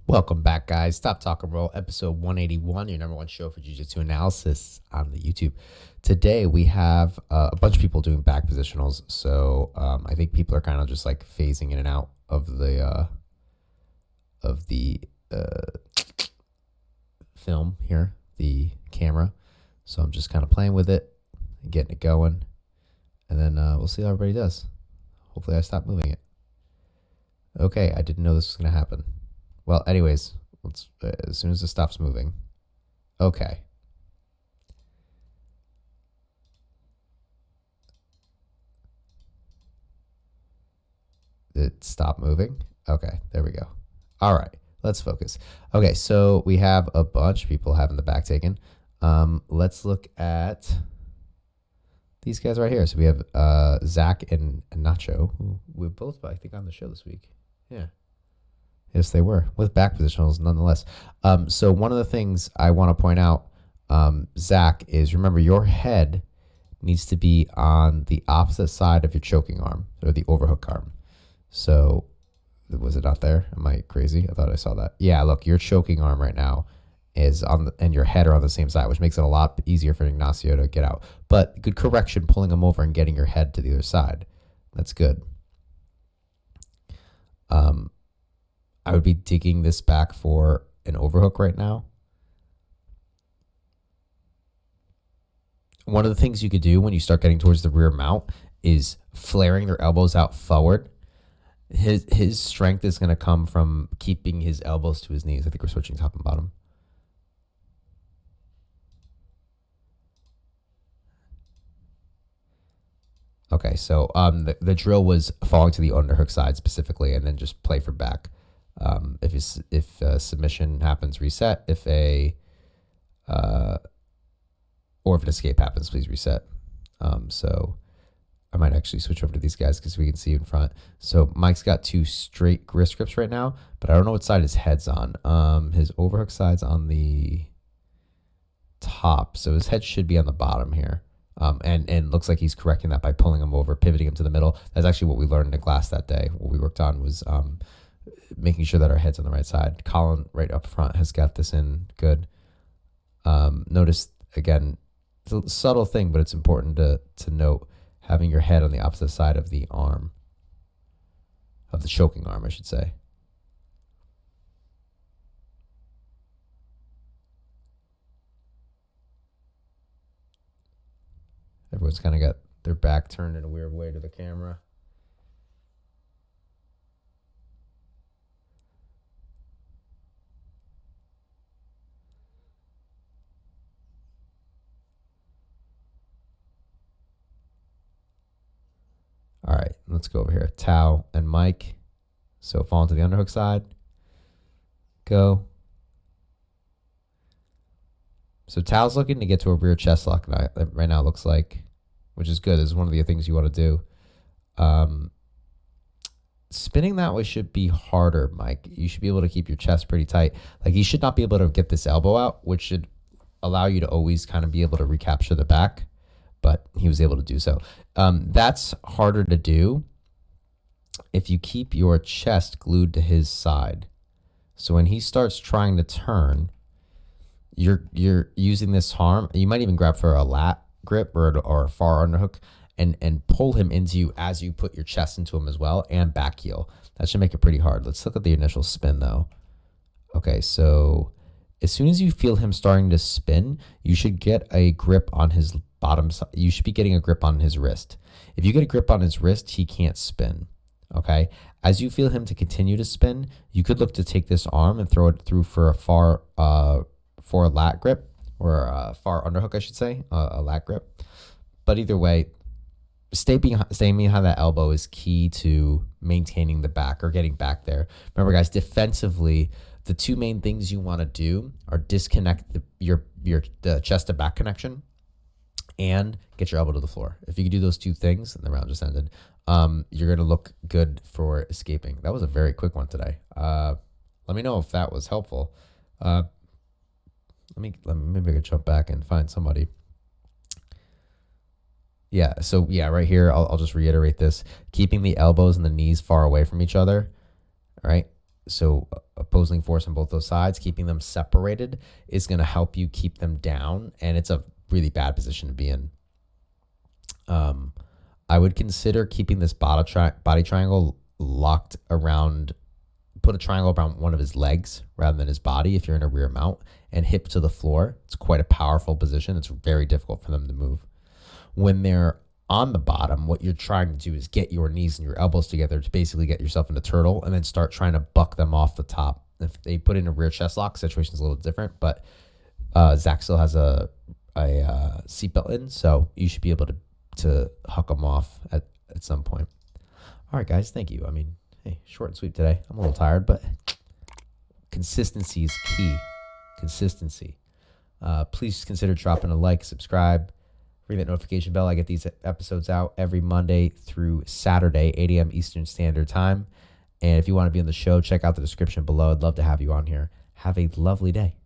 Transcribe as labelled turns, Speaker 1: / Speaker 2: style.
Speaker 1: Welcome back, guys. Stop Talk and Roll, episode 181, your number one show for Jiu-Jitsu analysis on the YouTube. Today, we have a bunch of people doing back positionals, so I think people are kind of just like phasing in and out of the film here, the camera. So I'm just kind of playing with it and getting it going, and then we'll see how everybody does. Hopefully, I stop moving it. Okay, I didn't know this was going to happen. Well, anyways, let's as soon as it stops moving. Okay. It stopped moving? Okay, there we go. All right, let's focus. Okay, so we have a bunch of people having the back taken. Let's look at these guys right here. So we have Zach and Nacho, who we're both, I think, on the show this week. Yeah. Yes, they were, with back positionals nonetheless. So one of the things I want to point out, Zach, is remember your head needs to be on the opposite side of your choking arm or the overhook arm. So was it not there? Am I crazy? I thought I saw that. Yeah, look, your choking arm right now is on and your head are on the same side, which makes it a lot easier for Ignacio to get out. But good correction, pulling him over and getting your head to the other side. That's good. I would be digging this back for an overhook right now. One of the things you could do when you start getting towards the rear mount is flaring their elbows out forward. His strength is going to come from keeping his elbows to his knees. I think we're switching top and bottom. Okay, so the drill was falling to the underhook side specifically, and then just play for back. If a submission happens, reset. If an escape happens, please reset. So I might actually switch over to these guys because we can see in front. So Mike's got two straight wrist grips right now, but I don't know what side his head's on. His overhook side's on the top, so his head should be on the bottom here. And looks like he's correcting that by pulling him over, pivoting him to the middle. That's actually what we learned in the class that day. What we worked on was making sure that our head's on the right side. Colin right up front has got this in good. Notice, again, it's a subtle thing, but it's important to note having your head on the opposite side of the arm, of the choking arm, I should say. Everyone's kind of got their back turned in a weird way to the camera. All right, let's go over here. Tao and Mike. So fall into the underhook side. Go. So Tao's looking to get to a rear chest lock right now, it looks like, which is good. This is one of the things you want to do. Spinning that way should be harder, Mike. You should be able to keep your chest pretty tight. Like, you should not be able to get this elbow out, which should allow you to always kind of be able to recapture the back, but he was able to do so. That's harder to do if you keep your chest glued to his side. So when he starts trying to turn, you're using this arm. You might even grab for a lat grip or a far underhook and pull him into you as you put your chest into him as well, and back heel. That should make it pretty hard. Let's look at the initial spin though. Okay, so as soon as you feel him starting to spin, you should get a grip on his bottom side. You should be getting a grip on his wrist. If you get a grip on his wrist, he can't spin. Okay, as you feel him to continue to spin, you could look to take this arm and throw it through for a far lat grip, or a far underhook, I should say, a lat grip. But either way, staying behind that elbow is key to maintaining the back or getting back there. Remember, guys, defensively, the two main things you want to do are disconnect the chest to back connection and get your elbow to the floor. If you can do those two things, and the round just ended, you're going to look good for escaping. That was a very quick one today. Let me know if that was helpful. Maybe I could jump back and find somebody. Yeah, so yeah, right here, I'll just reiterate this. Keeping the elbows and the knees far away from each other, all right? opposing force on both those sides, keeping them separated is going to help you keep them down. And it's a really bad position to be in. I would consider keeping this body triangle locked around, put a triangle around one of his legs rather than his body if you're in a rear mount, and hip to the floor. It's quite a powerful position. It's very difficult for them to move. When they're on the bottom, what you're trying to do is get your knees and your elbows together to basically get yourself in a turtle and then start trying to buck them off the top. If they put in a rear chest lock, situation's a little different, but Zach still has a seatbelt in, so you should be able to huck them off at some point. All right, guys, thank you. I mean, hey, short and sweet today. I'm a little tired, but consistency is key. Consistency. Please consider dropping a like, subscribe, ring that notification bell. I get these episodes out every Monday through Saturday, 8 a.m. Eastern Standard Time. And if you want to be on the show, check out the description below. I'd love to have you on here. Have a lovely day.